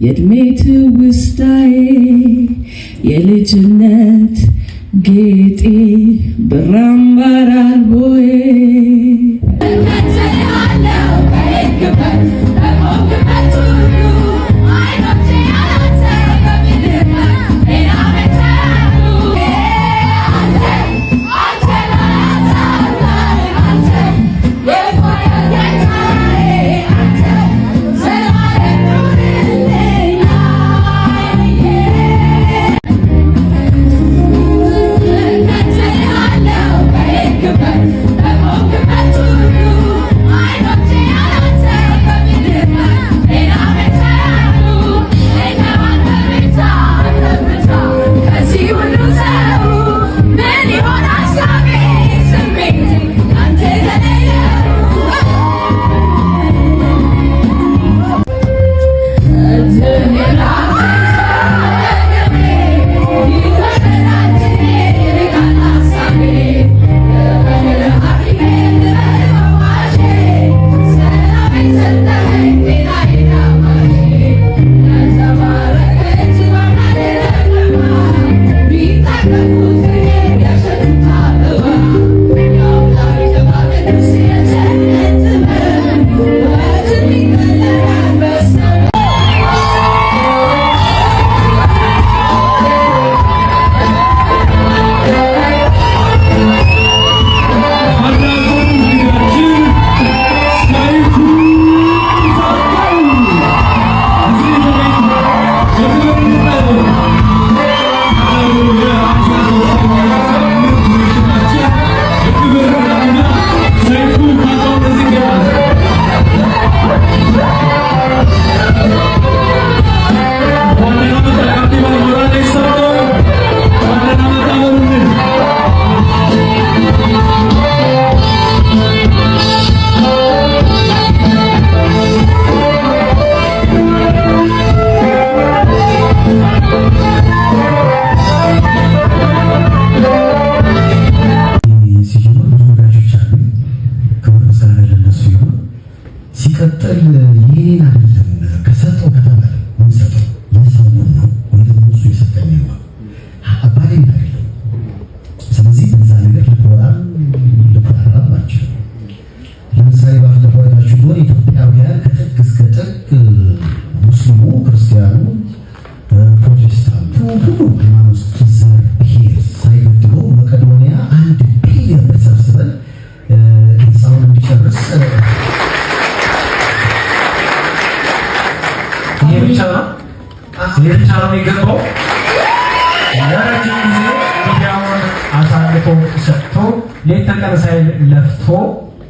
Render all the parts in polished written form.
የእድሜት ውስጣዬ የልጅነት ጌጤ ብራምባር አልቦዬ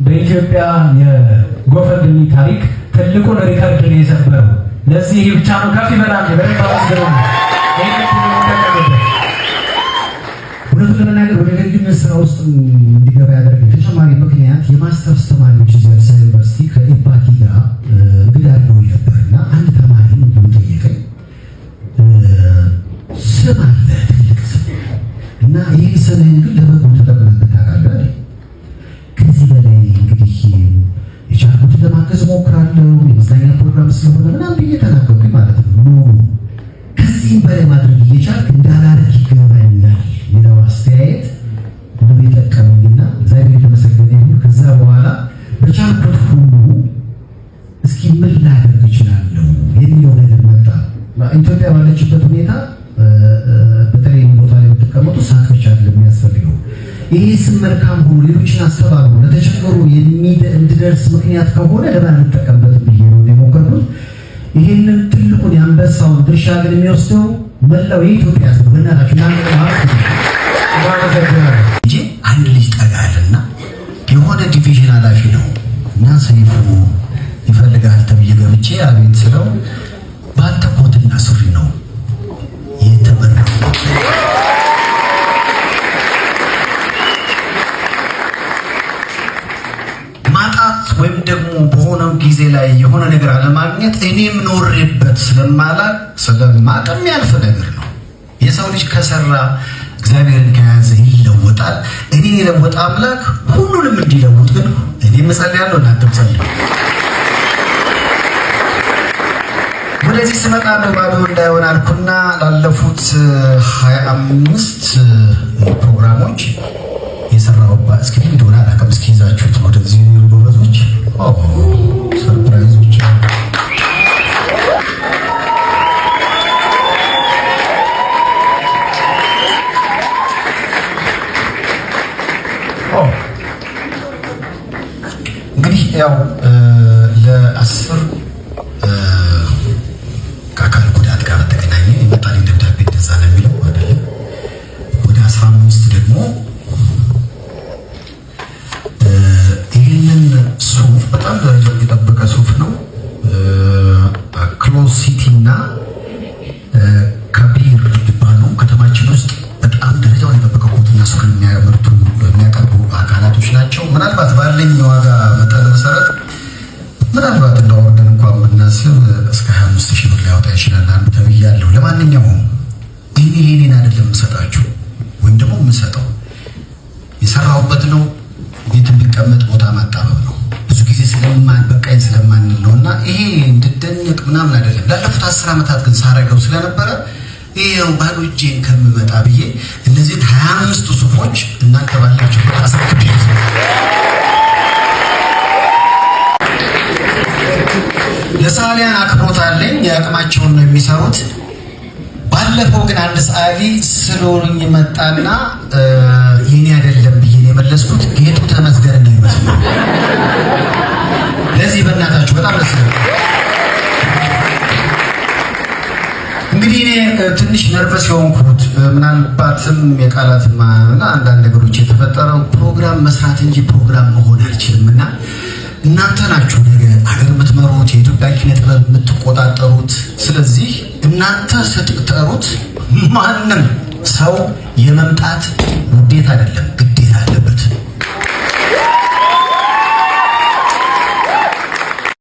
በኢትዮጵያ የጎፈንድሚ ታሪክ ትልቁን ሪከርድ ነው የሰበረው። ለዚህ ብቻ ነው ከፍ ይበላል በረታው። ሁለቱን ለመናገር ወደ ግንኙነት ስራ ውስጥ እንዲገባ ያደረገ ተጨማሪ ምክንያት የማስተርስ ተማሪዎች ዘርሰ ዩኒቨርሲቲ ከኢፓቲ ጋር እንግዳ አድርገው ነበርና አንድ ተማሪ ምን ጠየቀኝ፣ ስም አለ ትልቅ ስም እና ይህ ስምህን ግን ለበጎ ተጠቅመበት ታውቃለህ? ከዚህ በላይ እንግዲህ የቻልኩትን ለማገዝ ሞክራለሁ፣ የመዝናኛ ፕሮግራም ስለሆነ ምናምን ብዬ ተናገርኩኝ ማለት ነው። ከዚህም በላይ ማድረግ እየቻልክ እንዳላረግ ይገባኛል የሚለው አስተያየት ነው የጠቀመኝና እግዚአብሔር የተመሰገነ ይሁን። ከዛ በኋላ በቻልኩት ሁሉ እስኪ ምን ላደርግ እችላለሁ የሚለው ነገር መጣ። ኢትዮጵያ ባለችበት ሁኔታ በተለይ ቦታ ላይ ተቀመጡ ሳቅ ብቻ የሚያስፈልገው ይህ ስም መልካም ሆኖ ሌሎችን አስተባብሮ ለተቸገሩ እንዲደርስ ምክንያት ከሆነ ለምን እንጠቀምበት ብዬ ነው የሞከርኩት። ይህንን ትልቁን የአንበሳውን ድርሻ ግን የሚወስደው መላው የኢትዮጵያ ሕዝብ በእናታችሁ እንጂ አንድ ልጅ ጠጋልና የሆነ ዲቪዥን ኃላፊ ነው እና ሰይፉ ይፈልጋል ተብዬ ገብቼ አቤት ስለው በአንተ ኮትና ሱሪ ነው የተመረው። ማጣት ወይም ደግሞ በሆነው ጊዜ ላይ የሆነ ነገር አለማግኘት እኔም ኖሬበት ስለማቀም ያልፍ ነገር ነው። የሰው ልጅ ከሰራ እግዚአብሔርን ከያዘ ይለወጣል። እኔን የለወጠ አምላክ ሁሉንም እንዲለውጥ ግን እኔ መጸለያለሁ፣ እናንተም ጸልዩ። ወደዚህ ስመጣ ነው ባዶ እንዳይሆን አልኩና ላለፉት 25 ፕሮግራሞች የሰራሁባት እስኪ እንደሆነ አላውቅም። እስኪ ይዛችሁት ወደዚህ ጎበዞች ሰርፕራይዞች እንግዲህ ያው ለ10 ከአካል ጉዳት ጋር በተገናኘ የመጣልኝ ደብዳቤ እንደዛ ነው የሚለው አይደለም። ወደ 15 ደግሞ ይህንን ሱፍ በጣም ደረጃ የጠበቀ ሱፍ ነው። ክሎዝ ሲቲ እና ከቢር ይባሉ ከተማችን ውስጥ በጣም ደረጃውን የጠበቀ ኮትና ሱፍ የሚያቀርቡ አካላቶች ናቸው። ምናልባት ባለኝ የዋጋ መጠን መሰረት ምናልባት እንደወርደን እንኳን ብናስብ እስከ 25,000 ብር ሊያወጣ ይችላል አንዱ ተብያለሁ። ለማንኛውም ይሄንን አይደለም የምሰጣችሁ ወይም ደግሞ የምሰጠው የሰራሁበት ነው። ቤት የሚቀመጥ ቦታ ማጣበብ ነው። ብዙ ጊዜ በቃኝ ስለማንል ነው እና ይሄ እንድደነቅ ምናምን አይደለም። ላለፉት 10 ዓመታት ግን ሳረገው ስለነበረ ይሄው ባዶ እጄን ከምመጣ ብዬ እነዚህ 25 ሱፎች እናንተ ባላችሁ አሳክብ ለሳሊያን አክብሮት አለኝ። የአቅማቸውን ነው የሚሰሩት። ባለፈው ግን አንድ ሰዓሊ ስለሆነኝ መጣና የኔ አይደለም ብዬ ነው የመለስኩት። ጌጡ ተመስገን ነው ይመስላል። ለዚህ በእናታችሁ በጣም ደስ ይላል። እንግዲህ እኔ ትንሽ ነርቨስ የሆንኩት ምናልባትም የቃላትና አንዳንድ ነገሮች የተፈጠረው ፕሮግራም መስራት እንጂ ፕሮግራም መሆን አልችልም እና እናንተ ናችሁ ነገ ሀገር የምትመሩት የኢትዮጵያ ኪነ ጥበብ የምትቆጣጠሩት። ስለዚህ እናንተ ስትጠሩት ማንም ሰው የመምጣት ውዴታ አይደለም ግዴታ አለበት።